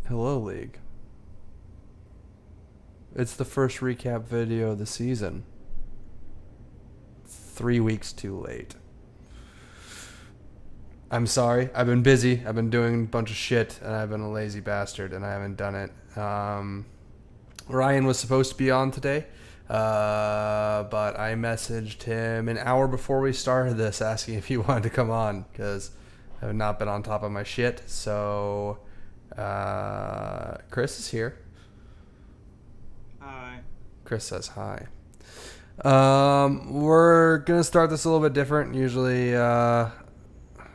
Hello, League. It's the first recap video of the season. 3 weeks too late. I'm sorry. I've been busy. I've been doing a bunch of shit, and I've been a lazy bastard, and I haven't done it. Ryan was supposed to be on today, but I messaged him an hour before we started this asking if he wanted to come on, because I have not been on top of my shit. So, Chris is here. Hi. Chris says hi. We're gonna start this a little bit different. Usually,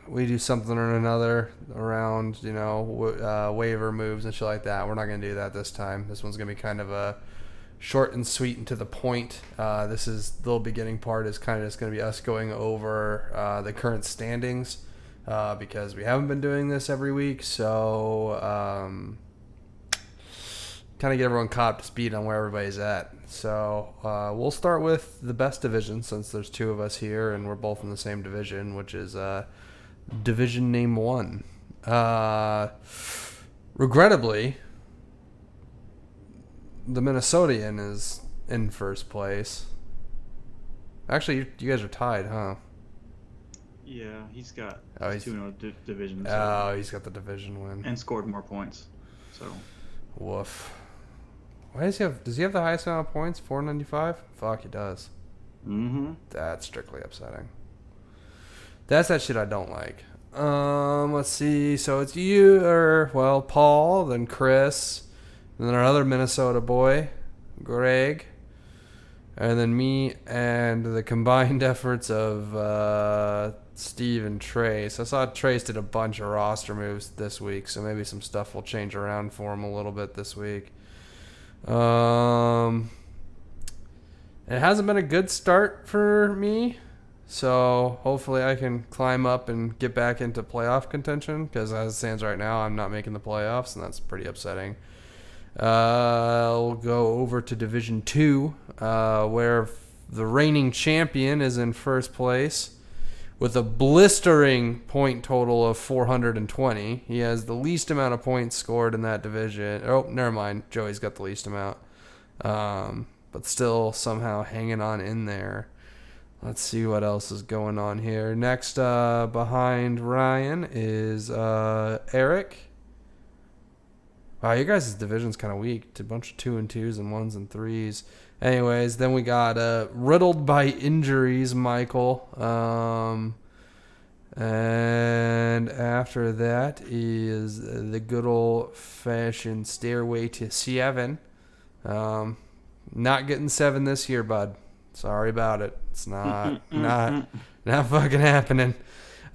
we do something or another around, waiver moves and shit like that. We're not gonna do that this time. This one's gonna be kind of a short and sweet and to the point. This is the little beginning part is kind of just gonna be us going over the current standings because we haven't been doing this every week. So kind of get everyone caught up to speed on where everybody's at. So we'll start with the best division since there's two of us here and we're both in the same division, which is Division Name 1. Regrettably, the Minnesotan is in first place. Actually, you guys are tied, huh? Yeah, he's got Oh, he's 2-0 division. Oh, he's got the division win. And scored more points. So. Woof. Why does he have? Does he have the highest amount of points? 495. Fuck, he does. Mm-hmm. That's strictly upsetting. That's that shit I don't like. Let's see. So it's you, Paul, then Chris, and then our other Minnesota boy, Greg, and then me, and the combined efforts of Steve and Trace. I saw Trace did a bunch of roster moves this week, so maybe some stuff will change around for him a little bit this week. It hasn't been a good start for me. So hopefully I can climb up and get back into playoff contention because as it stands right now, I'm not making the playoffs, and that's pretty upsetting. I'll go over to Division 2, where the reigning champion is in first place with a blistering point total of 420. He has the least amount of points scored in that division. Oh, never mind. Joey's got the least amount. But still somehow hanging on in there. Let's see what else is going on here. Next behind Ryan is Eric. Wow, you guys' division's kind of weak. It's a bunch of 2 and 2s and 1s and 3s. Anyways, then we got riddled by injuries, Michael. And after that is the good old-fashioned stairway to 7. Not getting 7 this year, bud. Sorry about it. It's not fucking happening.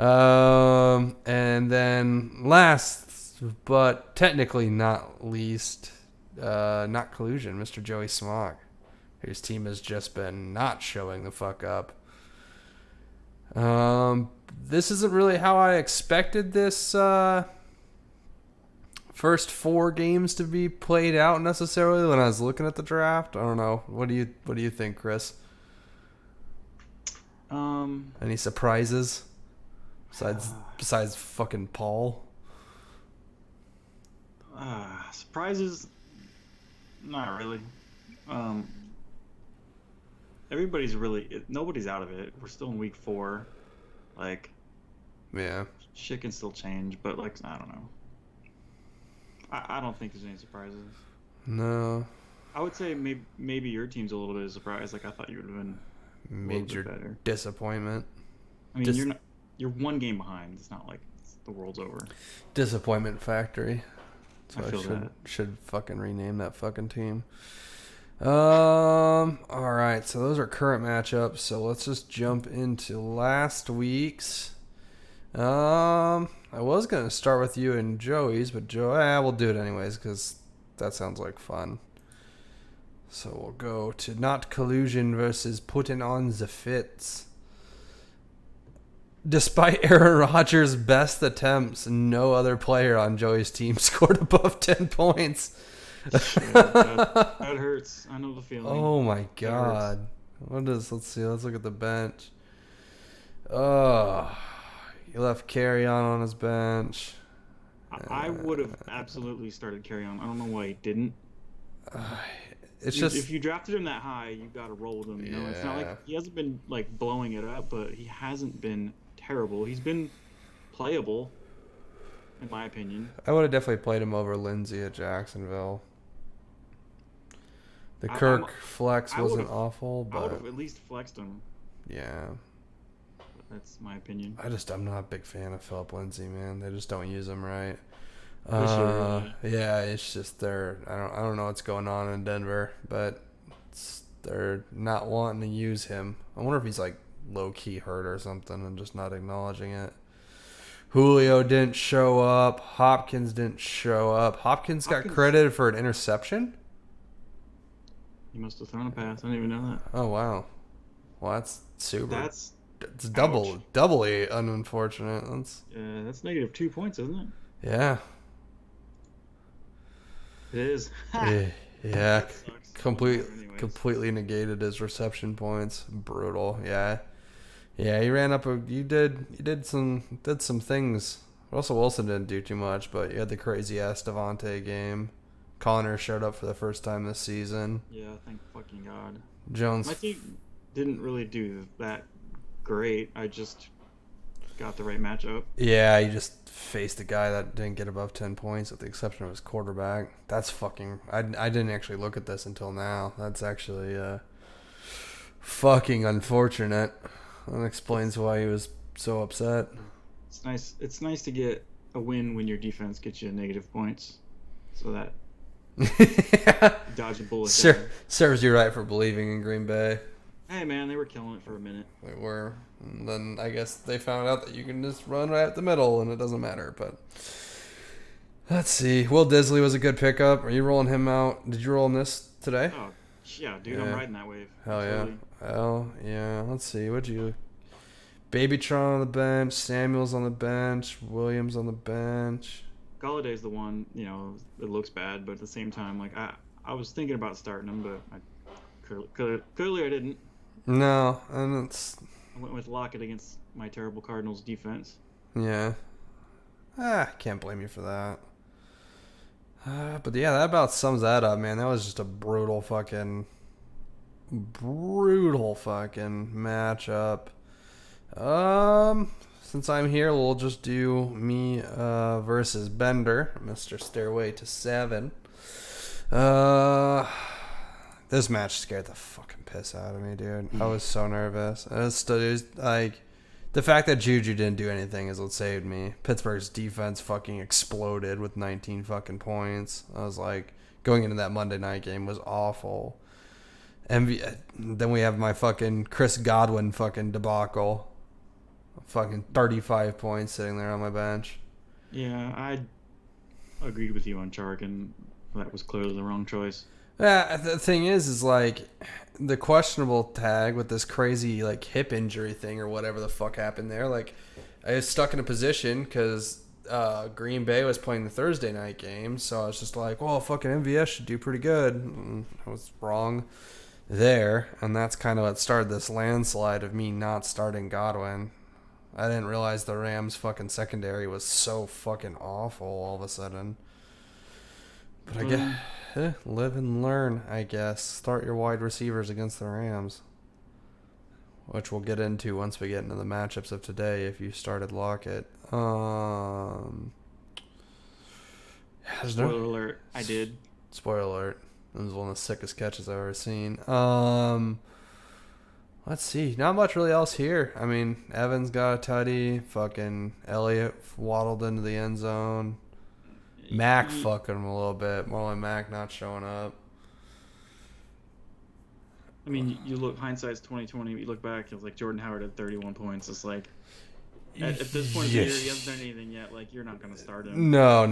And then last, but technically not least, not Collusion, Mr. Joey Smog, whose team has just been not showing the fuck up. This isn't really how I expected this first 4 games to be played out necessarily when I was looking at the draft. I don't know. What do you think, Chris? Any surprises besides fucking Paul? Surprises? Not really. Nobody's out of it. We're still in week 4. Like, Yeah. shit can still change, but like, I don't know. I don't think there's any surprises. No. I would say maybe your team's a little bit of a surprise. Like, I thought you would have been a little Major bit better. disappointment. I mean, you're 1 game behind. It's not like the world's over. Disappointment factory. So I feel that. should fucking rename that fucking team. All right. So those are current matchups. So let's just jump into last week's. I was gonna start with you and Joey's, but we'll do it anyways because that sounds like fun. So we'll go to Not Collusion versus Putting on the Fits. Despite Aaron Rodgers' best attempts, no other player on Joey's team scored above 10 points. Shit, that hurts. I know the feeling. Oh my god. Let's see. Let's look at the bench. Oh, he left Carry on his bench. I would have absolutely started Carry On. I don't know why he didn't. It's If just you drafted him that high, you got to roll with him. You know, it's not like yeah. he hasn't been like blowing it up, but he hasn't been terrible. He's been playable, in my opinion. I would have definitely played him over Lindsey at Jacksonville. The I, I'm Kirk flex I would wasn't have awful, I would but have at least flexed him. yeah. That's my opinion. I'm not a big fan of Philip Lindsay, man. They just don't use him right. This year, Yeah, it's just I don't know what's going on in Denver, but they're not wanting to use him. I wonder if he's like low key hurt or something and just not acknowledging it. Julio didn't show up. Hopkins didn't show up. Hopkins got credited for an interception. he must have thrown a pass. I didn't even know that. Oh wow, well that's super. That's It's ouch. doubly unfortunate. That's negative 2 points, isn't it? Yeah. It is. Yeah, That sucks. Anyways. completely negated his reception points. Brutal. Yeah, he ran up. You did some things. Russell Wilson didn't do too much, but you had the crazy ass Devontae game. Connor showed up for the first time this season. Yeah, thank fucking God. Jones. My team didn't really do that great. I just got the right matchup. Yeah, you just faced a guy that didn't get above 10 points with the exception of his quarterback. That's fucking... I didn't actually look at this until now. That's actually fucking unfortunate. That explains why he was so upset. It's nice. It's nice to get a win when your defense gets you negative points, so that dodge a bullet. Serves you right for believing in Green Bay. Hey man, they were killing it for a minute. They were. And then I guess they found out that you can just run right at the middle and it doesn't matter. But let's see. Will Disley was a good pickup. Are you rolling him out? Did you roll him this today? Oh, yeah, dude, I'm riding that wave. Hell Absolutely. yeah. Hell yeah. Let's see. What'd you... Babytron on the bench. Samuels on the bench. Williams on the bench. Galladay's the one, it looks bad, but at the same time, like, I was thinking about starting him, but clearly I didn't. No, and I went with Lockett against my terrible Cardinals defense. yeah. Can't blame you for that. But yeah, that about sums that up, man. That was just a brutal fucking matchup. Since I'm here, we'll just do me versus Bender, Mr. Stairway to 7. This match scared the fucking piss out of me, dude. I was so nervous. And it's like the fact that Juju didn't do anything is what saved me. Pittsburgh's defense fucking exploded with 19 fucking points. I was like, going into that Monday night game was awful. Then we have my fucking Chris Godwin fucking debacle. Fucking 35 points sitting there on my bench. Yeah, I agreed with you on Chark, and that was clearly the wrong choice. Yeah, the thing is like the questionable tag with this crazy like hip injury thing or whatever the fuck happened there. Like I was stuck in a position because Green Bay was playing the Thursday night game, so I was just like, well, fucking MVS should do pretty good. And I was wrong there, and that's kind of what started this landslide of me not starting Godwin. I didn't realize the Rams' fucking secondary was so fucking awful all of a sudden. But I guess live and learn, I guess. Start your wide receivers against the Rams, which we'll get into once we get into the matchups of today. If you started Lockett, Spoiler alert, I did. Spoiler alert. It was one of the sickest catches I've ever seen. Let's see. Not much really else here. I mean, Evans got a tutty. Fucking Elliott waddled into the end zone. Mac fucking him a little bit. More like Mac not showing up. I mean, you look, hindsight's 2020. You look back, it was like Jordan Howard had 31 points. It's like, at this point in the year, he hasn't done anything yet. Like, you're not going to start him. No.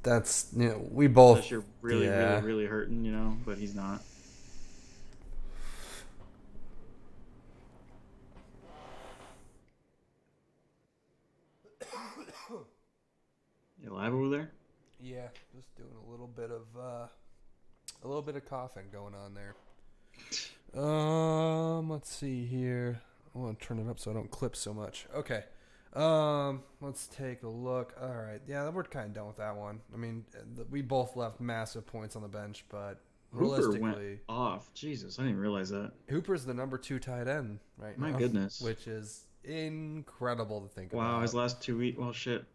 That's we both. Unless you're really, really, really hurting, but he's not. You live over there? Yeah, just doing a little bit of coughing going on there. Let's see here. I want to turn it up so I don't clip so much. Okay. Let's take a look. All right, yeah, we're kind of done with that one. I mean, we both left massive points on the bench, but Hooper went realistically, off. Jesus, I didn't even realize that. Hooper's the number 2 tight end right My now, goodness. which is incredible to think Wow, his about. last 2 weeks. Well, shit.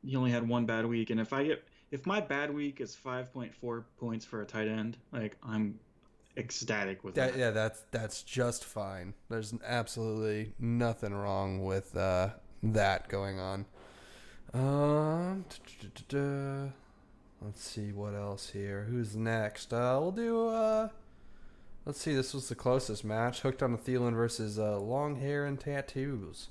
He only had one bad week, and if my bad week is 5.4 points for a tight end, like I'm ecstatic with that. Yeah, that's just fine. There's absolutely nothing wrong with that going on. Um, let's see what else here. Who's next? We'll do. Let's see. This was the closest match. Hooked on a Thielen versus long hair and tattoos.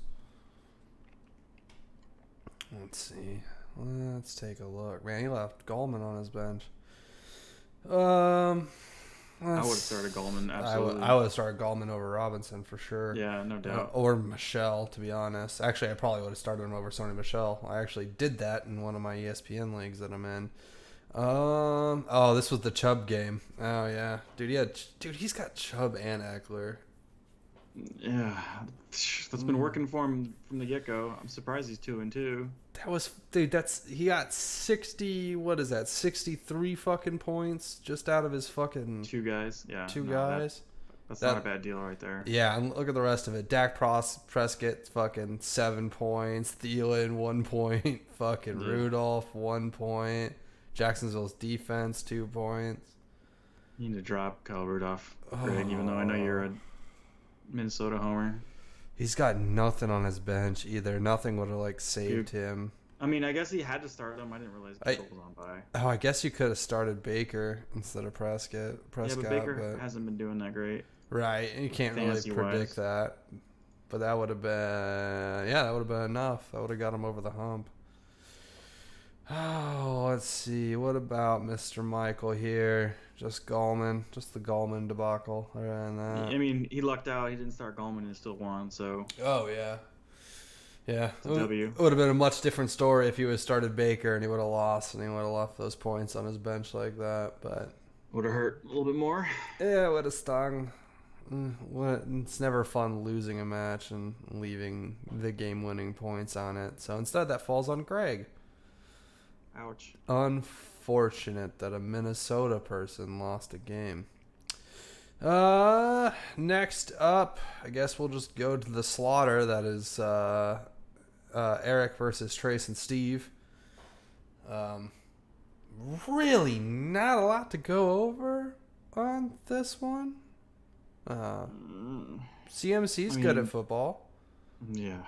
Let's see. Let's take a look. Man, he left Gallman on his bench. I would have started Gallman, I absolutely. would have started Gallman over Robinson for sure. Yeah, no doubt. Or Michelle, to be honest. Actually, I probably would have started him over Sony Michelle. I actually did that in one of my ESPN leagues that I'm in. Oh, this was the Chubb game. Oh yeah, dude, he's got Chubb and Eckler. Yeah, that's been working for him from the get-go. I'm surprised he's 2-2. He got 60. What is that? 63 fucking points just out of his fucking Two guys, yeah. two no, guys. That's That- not a bad deal right there. Yeah, and look at the rest of it. Prescott, fucking 7 points. Thielen, 1 point. Fucking Yeah. Rudolph, 1 point. Jacksonville's defense, 2 points. You need to drop Kyle Rudolph, Greg, even though I know you're a Minnesota homer. He's got nothing on his bench either. Nothing would have saved him. I mean, I guess he had to start him. I didn't realize Kittle was on bye. Oh, I guess you could have started Baker instead of Prescott. Yeah, but Baker hasn't been doing that great. Right, you can't really Fantasy-wise. predict that. But that would have been enough. That would have got him over the hump. Oh, let's see. What about Mr. Michael here? Just the Gallman debacle. Other than that. I mean, he lucked out. He didn't start Gallman and still won. So Oh yeah, yeah. a W. It would have been a much different story if he would have started Baker and he would have lost and he would have left those points on his bench like that. But would have hurt a little bit more. yeah, it would have stung. It's never fun losing a match and leaving the game-winning points on it. So instead, that falls on Greg. Ouch. Unfortunate that a Minnesota person lost a game. Next up, I guess we'll just go to the slaughter. That is Eric versus Trace and Steve. Really not a lot to go over on this one. CMC's good at football. Yeah.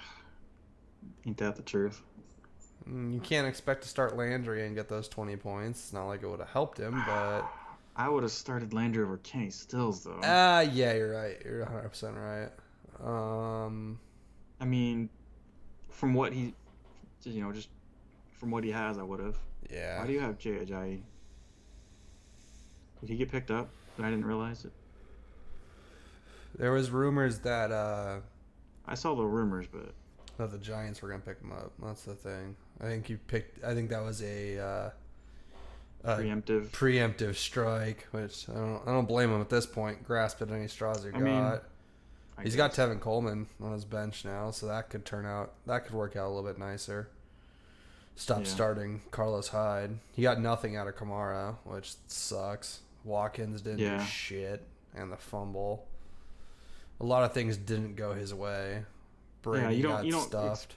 Ain't that the truth? You can't expect to start Landry and get those 20 points. It's not like it would have helped him, but... I would have started Landry over Kenny Stills, though. Yeah, you're right. You're 100% right. I mean, from what he... just from what he has, I would have. Yeah. Why do you have Jay Ajayi? Did he get picked up? I didn't realize it. There was rumors that I saw the rumors, but... the Giants were going to pick him up. That's the thing. I think that was a... preemptive strike, which I don't blame him at this point. Grasp at any straws you got. He's got Tevin Coleman on his bench now, so that could work out a little bit nicer. Stop starting Carlos Hyde. He got nothing out of Kamara, which sucks. Watkins didn't do shit, and the fumble. A lot of things didn't go his way. Brady got stuffed.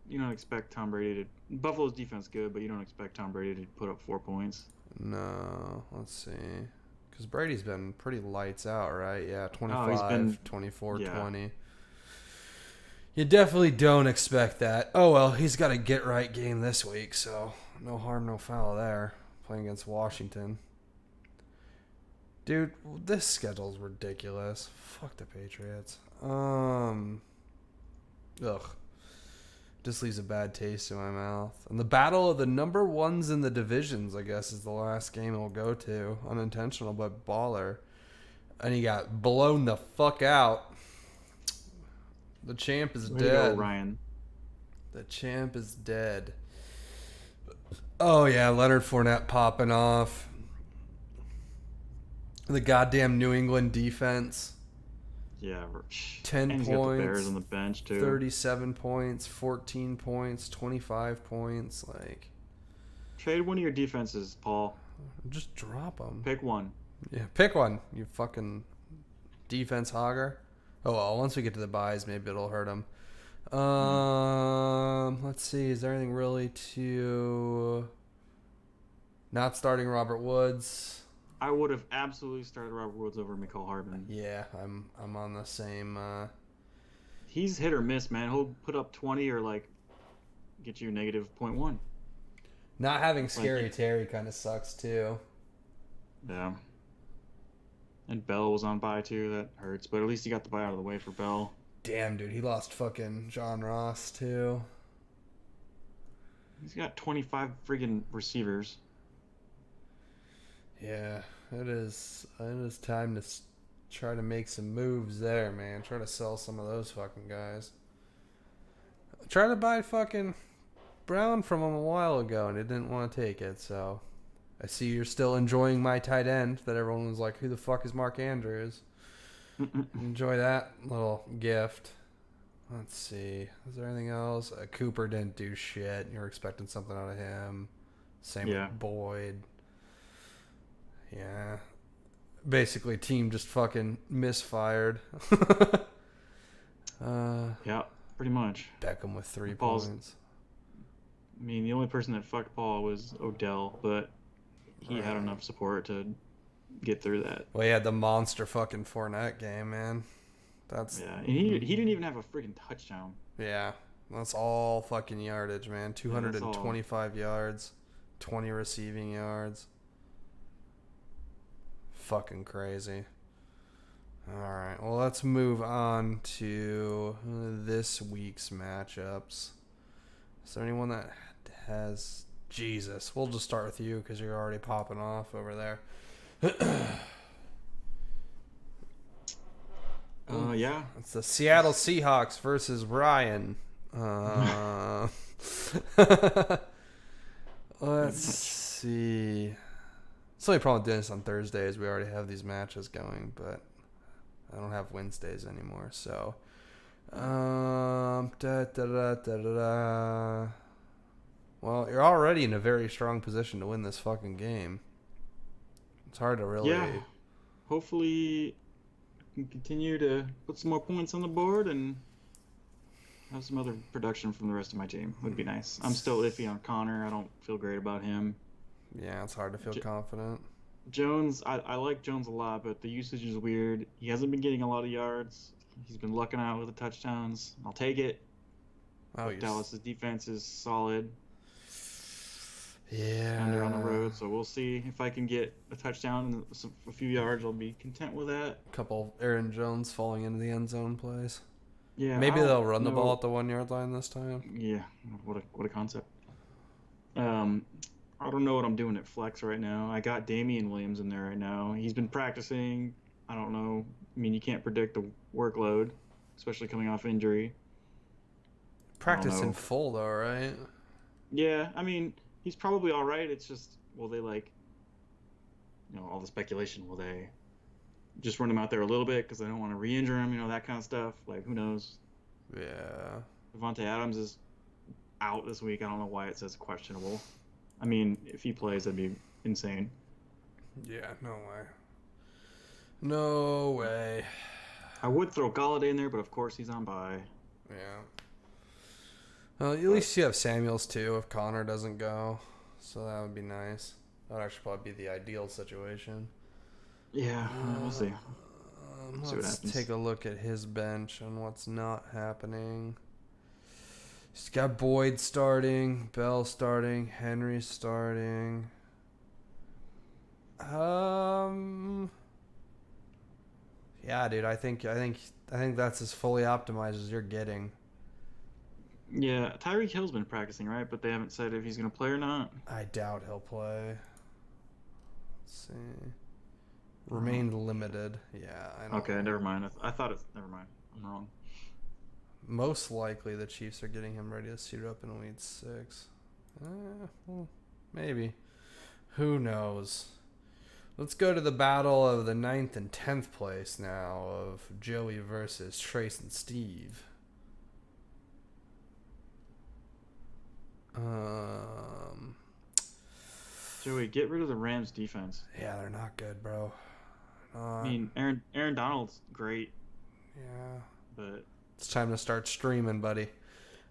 You don't expect Tom Brady to... Buffalo's defense good, but you don't expect Tom Brady to put up 4 points. No, let's see. Because Brady's been pretty lights out, right? Yeah, 25, 24, 20. You definitely don't expect that. Oh, well, he's got a get-right game this week, so no harm, no foul there. Playing against Washington. Dude, this schedule's ridiculous. Fuck the Patriots. Ugh. Just leaves a bad taste in my mouth. And the battle of the number ones in the divisions, I guess, is the last game we'll go to. Unintentional, but baller. And he got blown the fuck out. The champ is Way to dead. go, Ryan. The champ is dead. Oh, yeah, Leonard Fournette popping off. The goddamn New England defense. Yeah, 10 and he's got the Bears points, on the bench too. 37 points, 14 points, 25 points. Like, Trade one of your defenses, Paul. just drop them. Pick one. Yeah, pick one. You fucking defense hogger. Oh well, once we get to the buys, maybe it'll hurt him. Let's see. Is there anything really to not starting Robert Woods? I would have absolutely started Robert Woods over Mecole Hardman. Yeah, I'm on the same. He's hit or miss, man. He'll put up 20 or like get you negative 0.1. Not having Scary Terry kind of sucks too. Yeah. And Bell was on bye too. That hurts, but at least he got the bye out of the way for Bell. Damn, dude, he lost fucking John Ross too. He's got 25 friggin' receivers. Yeah, it is. It is time to try to make some moves there, man. Try to sell some of those fucking guys. Try to buy fucking Brown from him a while ago, and it didn't want to take it. So I see you're still enjoying my tight end. That everyone was like, "Who the fuck is Mark Andrews?" Enjoy that little gift. Let's see. Is there anything else? Cooper didn't do shit. You're expecting something out of him. Same with Boyd. Yeah. Basically, team just fucking misfired. Yeah, pretty much. Beckham with 3 Paul's, points. I mean, the only person that fucked Paul was Odell, but he had enough support to get through that. Well, he had the monster fucking Fournette game, man. That's and he didn't even have a freaking touchdown. Yeah, that's all fucking yardage, man. 225 yards, 20 receiving yards. Fucking crazy. All right, well, let's move on to this week's matchups. Is there anyone that has... Jesus, we'll just start with you because you're already popping off over there. Yeah. It's the Seattle Seahawks versus Ryan. Let's see. It's the only problem with doing this on Thursdays. We already have these matches going, but I don't have Wednesdays anymore. So, Well, you're already in a very strong position to win this fucking game. It's hard to really... Yeah. Hopefully, I can continue to put some more points on the board and have some other production from the rest of my team. Would be nice. I'm still iffy on Connor. I don't feel great about him. Yeah, it's hard to feel confident. Jones, I like Jones a lot, but the usage is weird. He hasn't been getting a lot of yards. He's been lucking out with the touchdowns. I'll take it. Dallas's defense is solid. Yeah. And they're on the road, so we'll see if I can get a touchdown and a few yards. I'll be content with that. A couple Aaron Jones falling into the end zone plays. Yeah. Maybe they'll run the ball at the 1 yard line this time. Yeah. What a concept. I don't know what I'm doing at flex right now. I got Damian Williams in there right now. He's been practicing. I don't know. I mean, you can't predict the workload, especially coming off injury. Practice in full, though, right? Yeah, I mean, he's probably all right. It's just, will they, all the speculation, will they just run him out there a little bit because they don't want to re-injure him, that kind of stuff. Who knows? Yeah. Devontae Adams is out this week. I don't know why it says questionable. I mean, if he plays, that'd be insane. Yeah, no way. No way. I would throw Galladay in there, but of course he's on bye. Yeah. Well, at least you have Samuels, too, if Connor doesn't go. So that would be nice. That would actually probably be the ideal situation. Yeah, we'll see. Let's take a look at his bench and what's not happening. He's got Boyd starting, Bell starting, Henry starting. Yeah, dude, I think that's as fully optimized as you're getting. Yeah, Tyreek Hill's been practicing, right? But they haven't said if he's going to play or not. I doubt he'll play. Let's see. Remained limited. Yeah, I know. Okay, never mind. I thought it's... Never mind. I'm wrong. Most likely the Chiefs are getting him ready to suit up in week 6. Well, maybe. Who knows? Let's go to the battle of the 9th and 10th place now of Joey versus Trace and Steve. Joey, get rid of the Rams defense. Yeah, they're not good, bro. I mean, Aaron Donald's great, Yeah. but It's time to start streaming, buddy.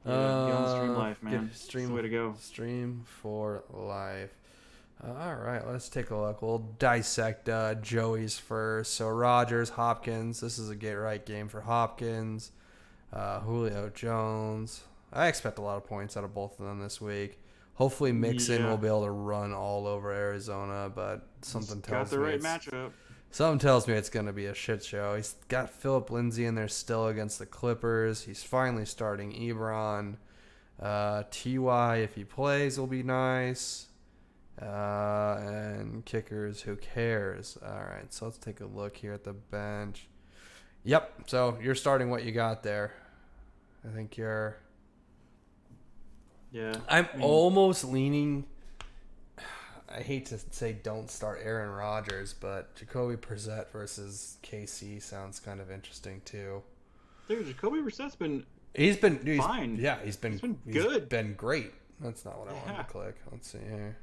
yeah, get on the stream life, man. Stream, That's the way to go. Stream for life. All right, let's take a look. We'll dissect Joey's first. So Rodgers, Hopkins. This is a get right game for Hopkins. Julio Jones. I expect a lot of points out of both of them this week. Hopefully Mixon will be able to run all over Arizona, but something tells got the me right it's- matchup. Something tells me it's going to be a shit show. He's got Philip Lindsay in there still against the Clippers. He's finally starting Ebron. Ty, if he plays, will be nice. And kickers, who cares? All right, so let's take a look here at the bench. Yep, so you're starting what you got there. I think you're... Yeah. I'm almost leaning... I hate to say don't start Aaron Rodgers, but Jacoby Brissett versus KC sounds kind of interesting too. Dude, Jacoby Brissett's been He's been fine. Yeah, he's been good. Been great. That's not what I wanted Yeah. to click. Let's see here.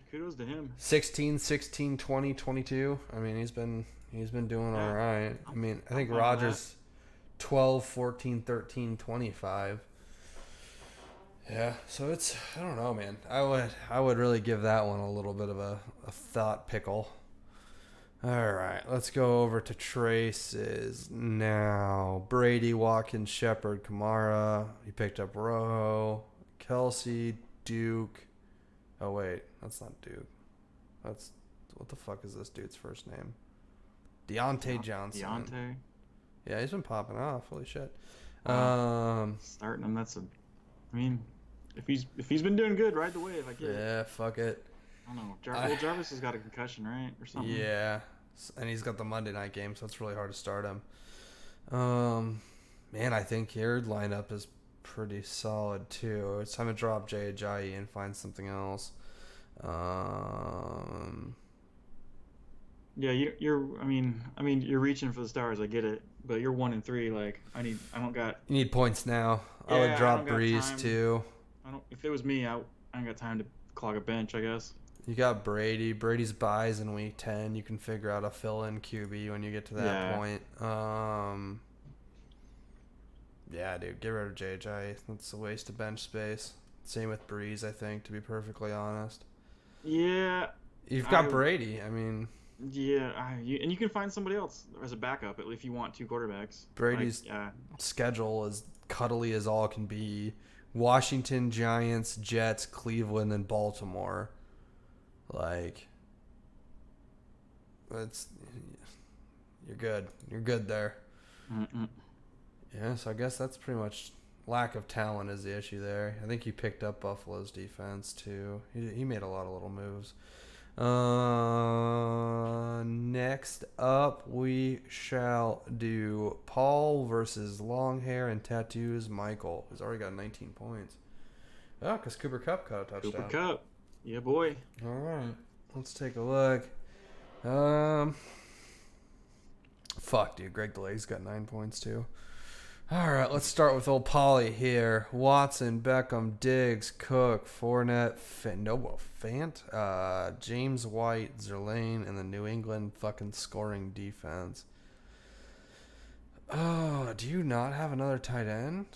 Kudos to him. 16, 16, 20, 22. I mean, he's been doing all right. I mean, I think I'm fine with Rodgers 12, 14, 13, 25. Yeah, so it's, I don't know, man. I would really give that one a little bit of a thought pickle. All right, let's go over to Trace's now. Brady, Watkins, Shepard, Kamara. He picked up Rojo, Kelsey, Duke. Oh wait, that's not Duke. That's, what the fuck is this dude's first name? Deontay Johnson. Deontay. Yeah, he's been popping off. Holy shit. Starting him, I mean, if he's been doing good, ride the wave. I get it. Yeah, fuck it. I don't know. Jarvis has got a concussion, right, or something. Yeah, and he's got the Monday night game, so it's really hard to start him. Man, I think your lineup is pretty solid too. It's time to drop Jay Ajayi and find something else. Yeah, you're. I mean, you're reaching for the stars. I get it, but you're 1-3. Like, I don't got. You need points now. I Yeah, would I drop don't got Breeze time. too. If it was me, I ain't got time to clog a bench, I guess. You got Brady. Brady's buys in week 10. You can figure out a fill-in QB when you get to that Yeah. point. Yeah, dude, get rid of JJ. That's a waste of bench space. Same with Breeze, I think, to be perfectly honest. Yeah. You've got Brady. I mean, Yeah, and you can find somebody else as a backup if you want two quarterbacks. Brady's schedule is cuddly as all can be. Washington, Giants, Jets, Cleveland, and Baltimore. Like, you're good. You're good there. Mm-mm. Yeah, so I guess that's pretty much lack of talent is the issue there. I think he picked up Buffalo's defense too. He made a lot of little moves. Next up, we shall do Paul versus long hair and tattoos Michael, who's already got 19 points. Oh, because Cooper Kupp caught a touchdown. Cooper Kupp. Yeah, boy. All right, let's take a look. Fuck, dude. Greg Delay's got 9 points too. All right, let's start with old Paulie here. Watson, Beckham, Diggs, Cook, Fournette, Fant, James White, Zerlane, and the New England fucking scoring defense. Oh, do you not have another tight end?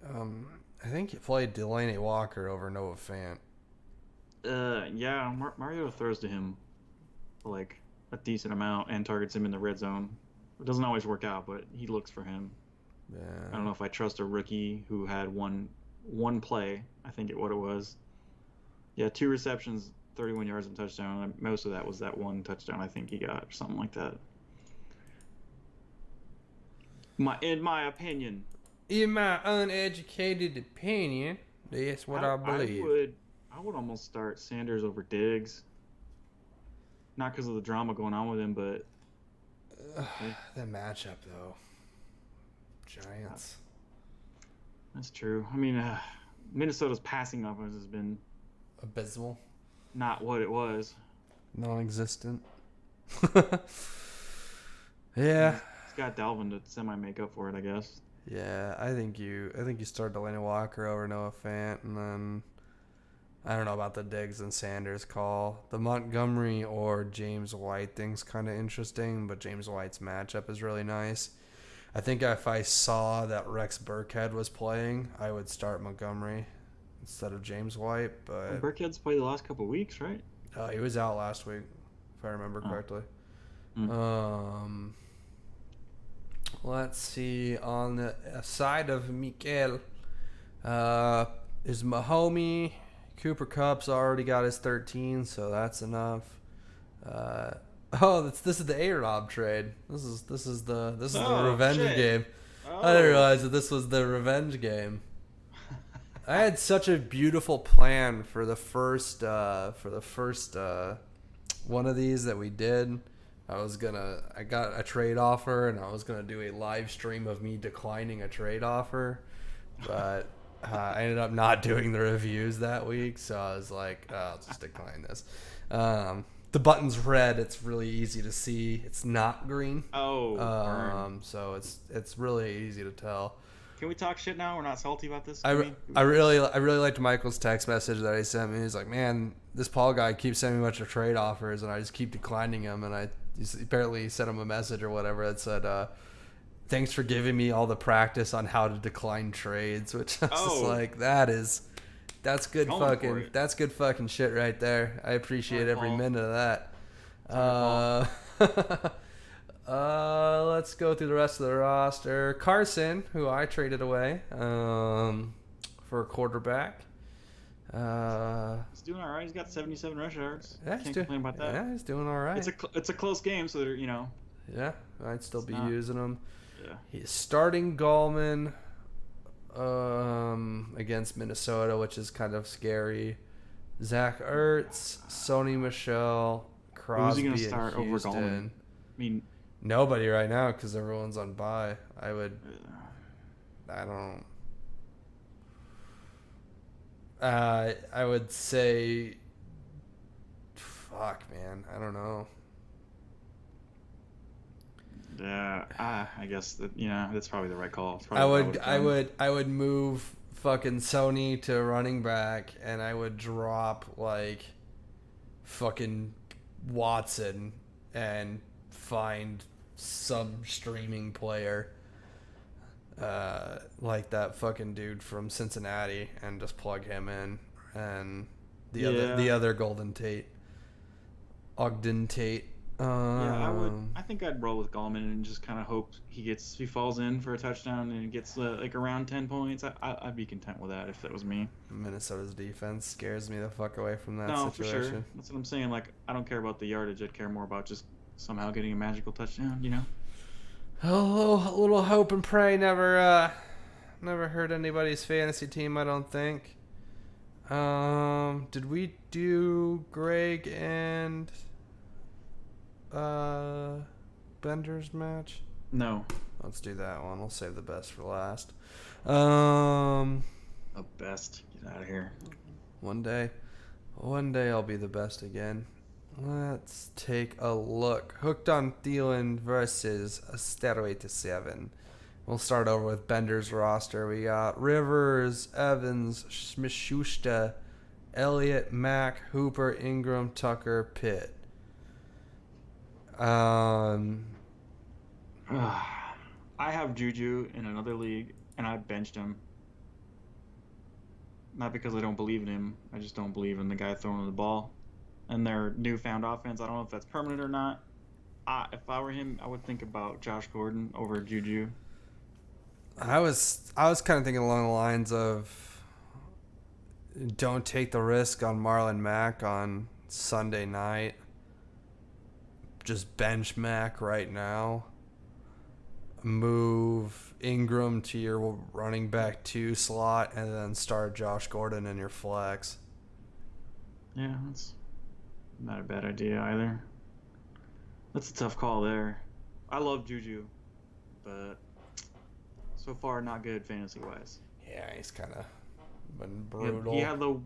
I think you played Delaney Walker over Noah Fant. Yeah, Mario throws to him like a decent amount and targets him in the red zone. It doesn't always work out, but he looks for him. Yeah. I don't know if I trust a rookie who had one play. I think what it was. Yeah, 2 receptions, 31 yards and touchdown. Most of that was that one touchdown I think he got, or something like that. In my opinion. In my uneducated opinion, that's what I believe. I would almost start Sanders over Diggs. Not because of the drama going on with him, but That matchup though. Giants. that's true. I mean, Minnesota's passing offense has been Abysmal. not what it was. Non-existent. Yeah. He's got Dalvin to semi make up for it, I guess. Yeah, I think you start Delaney Walker over Noah Fant, and then I don't know about the Diggs and Sanders call. The Montgomery or James White thing's kind of interesting, but James White's matchup is really nice. I think if I saw that Rex Burkhead was playing, I would start Montgomery instead of James White, Well, but Burkhead's played the last couple of weeks, right? he was out last week, if I remember Oh. correctly. Mm. Let's see. On the side of Mikel, is Mahomey. Cooper Cup's already got his 13, so that's enough. This is the A-Rob trade. This is the Oh, revenge shit. game. Oh. I didn't realize that this was the revenge game. I had such a beautiful plan for the first one of these that we did. I got a trade offer, and I was gonna do a live stream of me declining a trade offer, but I ended up not doing the reviews that week, so I was like, I'll just decline this. The button's red. It's really easy to see. It's not green. Oh. Burn. So it's really easy to tell. Can we talk shit now? We're not salty about this. I really liked Michael's text message that he sent me. He's like, man, this Paul guy keeps sending me a bunch of trade offers, and I just keep declining him. And apparently sent him a message or whatever that said, thanks for giving me all the practice on how to decline trades, which I was just like, that's good fucking shit right there. I appreciate every minute of that. Let's go through the rest of the roster. Carson, who I traded away for a quarterback. He's doing all right. He's got 77 rush yards. Yeah, Can't complain about that. Yeah, he's doing all right. It's a close game, so you know. Yeah, I'd still be using him. Yeah. He's starting Gallman against Minnesota, which is kind of scary. Zach Ertz, Sony Michel, Crosby, Who's he gonna start and Houston. over Gallman? I mean, nobody right now because everyone's on bye. I would say, fuck, man, I don't know. Yeah, I guess that's probably the right call. I would move fucking Sony to running back, and I would drop like fucking Watson and find some streaming player like that fucking dude from Cincinnati and just plug him in, and the other Golden Tate, Ogden Tate. I think I'd roll with Gallman and just kind of hope he falls in for a touchdown and gets like around 10 points. I'd be content with that if that was me. Minnesota's defense scares me the fuck away from that situation. For sure. That's what I'm saying. Like, I don't care about the yardage. I'd care more about just somehow getting a magical touchdown. You know. A little hope and pray never hurt anybody's fantasy team, I don't think. Did we do Greg and Bender's match? No. Let's do that one. We'll save the best for last. The best. Get out of here. One day I'll be the best again. Let's take a look. Hooked on Thielen versus a Stairway to 7. We'll start over with Bender's roster. We got Rivers, Evans, Schmidt-Schuster, Elliott, Mack, Hooper, Ingram, Tucker, Pitt. I have Juju in another league, and I benched him. Not because I don't believe in him. I just don't believe in the guy throwing the ball. And their newfound offense, I don't know if that's permanent or not. If I were him, I would think about Josh Gordon over Juju. I was kind of thinking along the lines of don't take the risk on Marlon Mack on Sunday night. Just bench Mack right now. Move Ingram to your running back 2 slot, and then start Josh Gordon in your flex. Yeah, that's not a bad idea either. That's a tough call there. I love Juju, but so far not good fantasy-wise. Yeah, he's kind of been brutal. He had the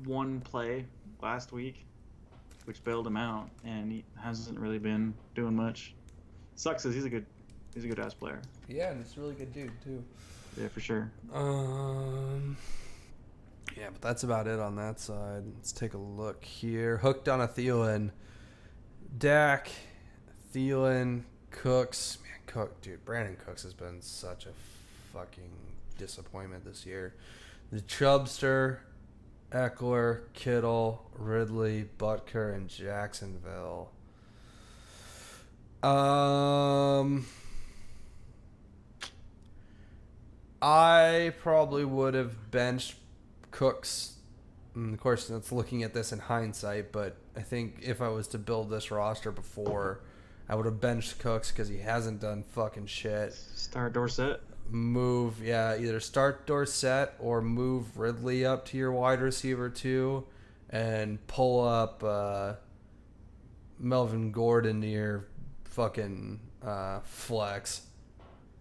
one play last week. which bailed him out, and he hasn't really been doing much. Sucks because he's a good ass player. Yeah, and he's a really good dude too. Yeah, for sure. Yeah, but that's about it on that side. Let's take a look here. Hooked on a Thielen. Dak, Thielen, Cooks. Man, dude, Brandon Cooks has been such a fucking disappointment this year. The Chubster, Eckler, Kittle, Ridley, Butker, and Jacksonville. I probably would have benched Cooks. And of course, that's looking at this in hindsight, but I think if I was to build this roster before, I would have benched Cooks because he hasn't done fucking shit. Start Dorsett. Either start Dorsett or move Ridley up to your wide receiver too, and pull up Melvin Gordon to your fucking flex.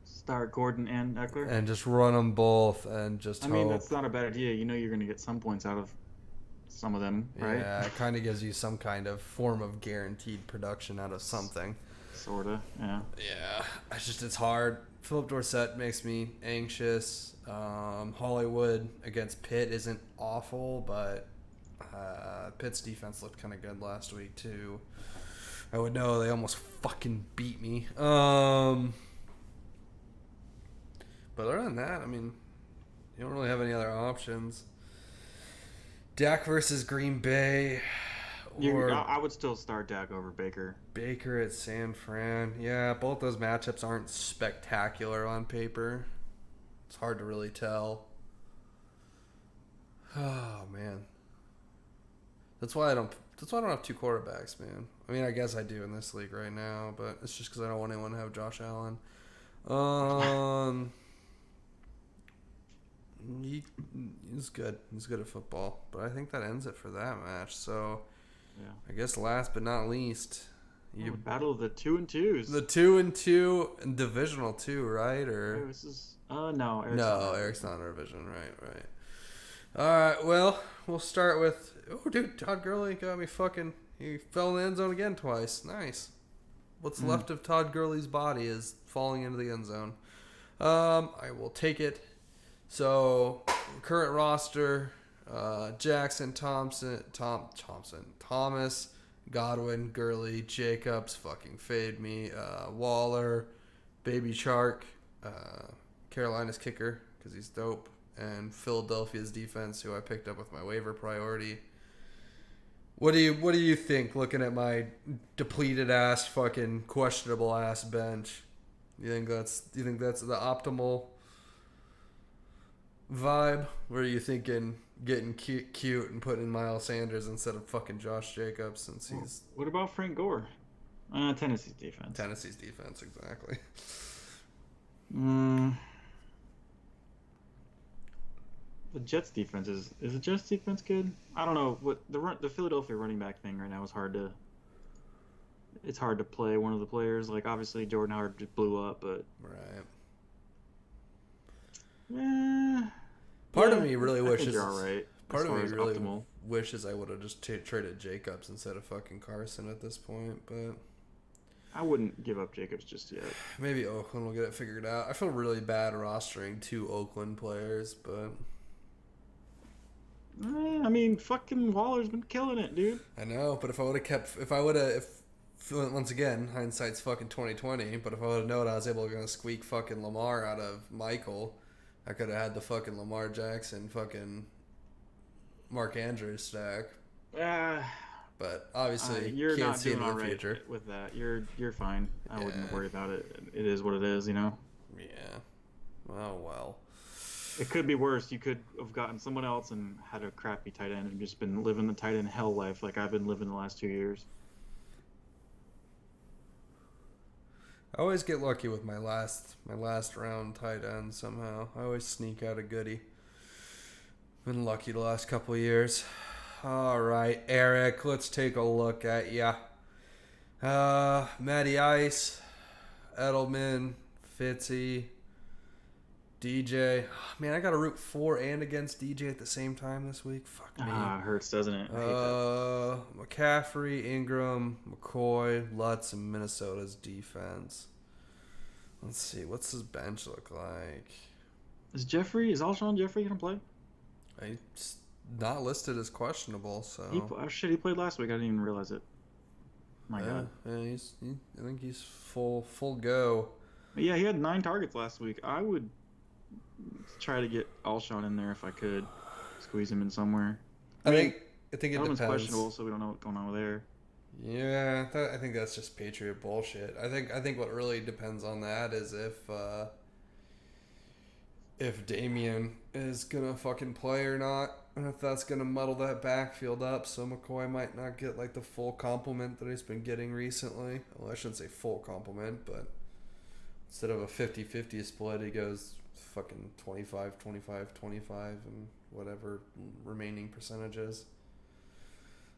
Start Gordon and Eckler. And just run them both and just hope. I mean, that's not a bad idea. You know you're going to get some points out of some of them, right? Yeah, it kind of gives you some kind of form of guaranteed production out of something. Sorta, yeah. Yeah, it's hard. Philip Dorsett makes me anxious. Hollywood against Pitt isn't awful, but Pitt's defense looked kind of good last week too. I would know they almost fucking beat me. But other than that, I mean, you don't really have any other options. Dak versus Green Bay. I would still start Dak over Baker. Baker at San Fran. Yeah, both those matchups aren't spectacular on paper. It's hard to really tell. Oh, man. That's why I don't have two quarterbacks, man. I mean, I guess I do in this league right now, but it's just because I don't want anyone to have Josh Allen. He's good. He's good at football. But I think that ends it for that match. So, yeah. I guess last but not least, battle of the 2-2s. The 2-2 and divisional too, right? Or this is no. Eric's not in our division. Right. All right. Well, we'll start with Todd Gurley got me fucking. He fell in the end zone again twice. Nice. What's left of Todd Gurley's body is falling into the end zone. I will take it. So, current roster, Jackson, Thomas, Godwin, Gurley, Jacobs, fucking fade me, Waller, Baby Shark, Carolina's kicker, because he's dope, and Philadelphia's defense, who I picked up with my waiver priority. What do you think, looking at my depleted ass, fucking questionable ass bench? Do you think that's the optimal vibe? Where are you thinking getting cute and putting in Miles Sanders instead of fucking Josh Jacobs since he's... What about Frank Gore? Tennessee's defense. Tennessee's defense, exactly. The Jets defense is the Jets defense good? I don't know. What the Philadelphia running back thing right now is hard to... It's hard to play one of the players. Like, obviously, Jordan Howard just blew up, but... Right. Part of me really wishes. You're all right. Part of me really wishes I would have just traded Jacobs instead of fucking Carson at this point, but I wouldn't give up Jacobs just yet. Maybe Oakland will get it figured out. I feel really bad rostering 2 Oakland players, but I mean, fucking Waller's been killing it, dude. I know, but once again, hindsight's fucking 2020. But if I would have known I was able to squeak fucking Lamar out of Michael, I could have had the fucking Lamar Jackson fucking Mark Andrews stack. But obviously, you're can't not see doing into all the right future. With that. You're fine. I wouldn't worry about it. It is what it is, you know. Yeah. Oh well. It could be worse. You could have gotten someone else and had a crappy tight end and just been living the tight end hell life like I've been living the last 2 years. I always get lucky with my last round tight end somehow. I always sneak out a goodie. Been lucky the last couple of years. All right, Eric, let's take a look at ya. Matty Ice, Edelman, Fitzy, DJ. Man, I got to root for and against DJ at the same time this week. Fuck me. It hurts, doesn't it? I hate that. McCaffrey, Ingram, McCoy, Lutz, and Minnesota's defense. Let's see. What's his bench look like? Is Alshon Jeffrey going to play? It's not listed as questionable, so. He played last week. I didn't even realize it. My God. Yeah, I think he's full go. Yeah, he had 9 targets last week. I would try to get Alshon in there if I could. Squeeze him in somewhere. I think it Edelman's depends. questionable, so we don't know what's going on with there. Yeah, I think that's just Patriot bullshit. I think what really depends on that is if Damian is gonna fucking play or not, and if that's gonna muddle that backfield up, so McCoy might not get like the full complement that he's been getting recently. Well, I shouldn't say full complement, but instead of a 50-50 split, he goes fucking 25, 25, 25, and whatever remaining percentages.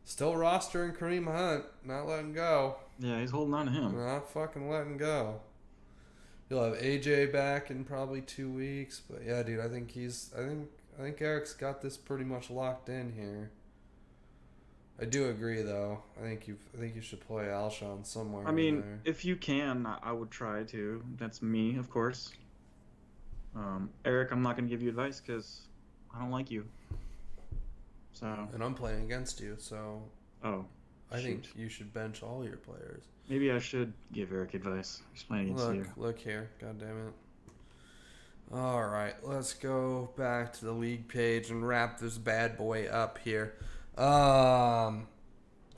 Still rostering Kareem Hunt, not letting go. Yeah, he's holding on to him. Not fucking letting go. He'll have AJ back in probably 2 weeks, but yeah, dude, I think Eric's got this pretty much locked in here. I do agree, though. I think you should play Alshon somewhere. I mean, there. if you can, I would try to. That's me, of course. Eric, I'm not going to give you advice because I don't like you. So. And I'm playing against you, so. Oh. I think you should bench all your players. Maybe I should give Eric advice. He's playing against you. Look here. God damn it. All right, let's go back to the league page and wrap this bad boy up here.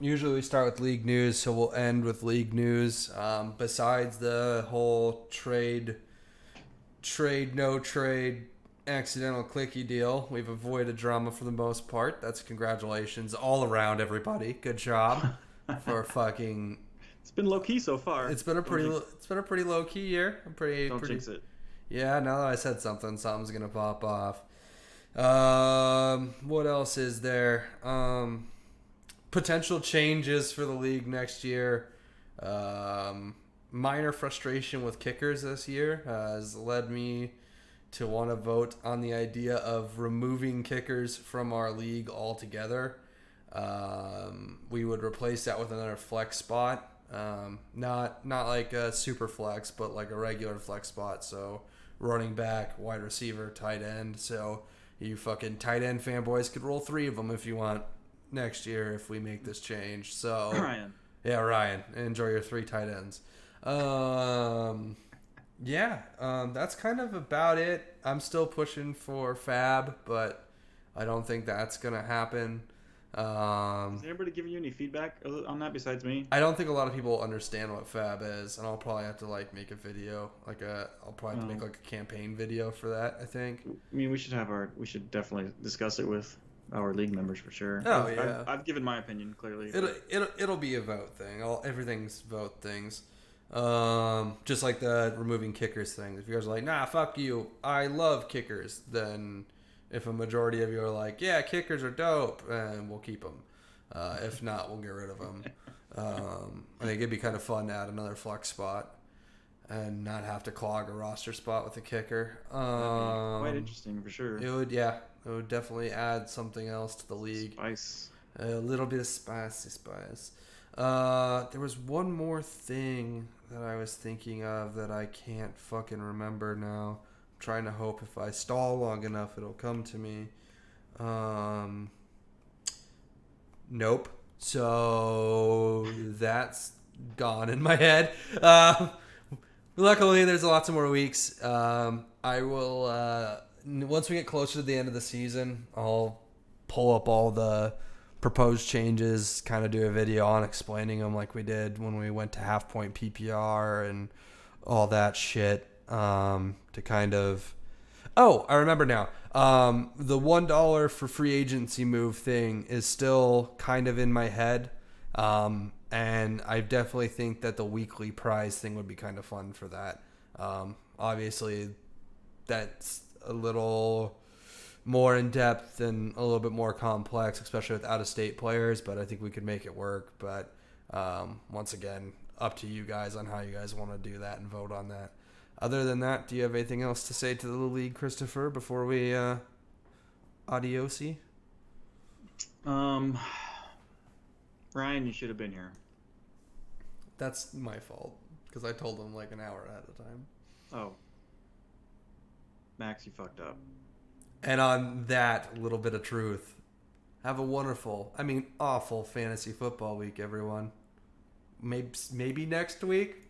Usually we start with league news, so we'll end with league news. Besides the whole trade, no trade, accidental clicky deal, we've avoided drama for the most part. That's congratulations all around, everybody. Good job for fucking. It's been low key so far. It's been a pretty low key year. Don't jinx it. Yeah, now that I said something's gonna pop off. What else is there? Potential changes for the league next year. Minor frustration with kickers this year has led me to want to vote on the idea of removing kickers from our league altogether. We would replace that with another flex spot. Not like a super flex, but like a regular flex spot. So running back, wide receiver, tight end. So you fucking tight end fanboys could roll 3 of them if you want next year if we make this change. So Ryan. Yeah, Ryan. Enjoy your 3 tight ends. That's kind of about it. I'm still pushing for Fab, but I don't think that's going to happen. Is anybody giving you any feedback on that besides me? I don't think a lot of people understand what Fab is, and I'll probably have to make a video, I'll probably have to make a campaign video for that. I think. I mean, we should definitely discuss it with our league members for sure. Oh, I've given my opinion clearly. It'll be a vote thing. Everything's vote things. Just like the removing kickers thing. If you guys are like, nah, fuck you, I love kickers, then. If a majority of you are like, yeah, kickers are dope, and we'll keep them. If not, we'll get rid of them. I think it'd be kind of fun to add another flex spot and not have to clog a roster spot with a kicker. Quite interesting for sure. It would definitely add something else to the league. Spice. A little bit of spice. There was one more thing that I was thinking of that I can't fucking remember now. Trying to hope if I stall long enough it'll come to me. Nope. So that's gone in my head. Luckily there's lots of more weeks. I will once we get closer to the end of the season, I'll pull up all the proposed changes, kind of do a video on explaining them like we did when we went to half point PPR and all that shit. To kind of, I remember now. The $1 for free agency move thing is still kind of in my head, and I definitely think that the weekly prize thing would be kind of fun for that. Obviously, that's a little more in depth and a little bit more complex, especially with out-of-state players. But I think we could make it work. But once again, up to you guys on how you guys want to do that and vote on that. Other than that, do you have anything else to say to the league, Christopher, before we adiosi? Ryan, you should have been here. That's my fault because I told him like an hour ahead of time. Oh, Max, you fucked up. And on that little bit of truth, have a wonderful, awful fantasy football week, everyone. Maybe next week,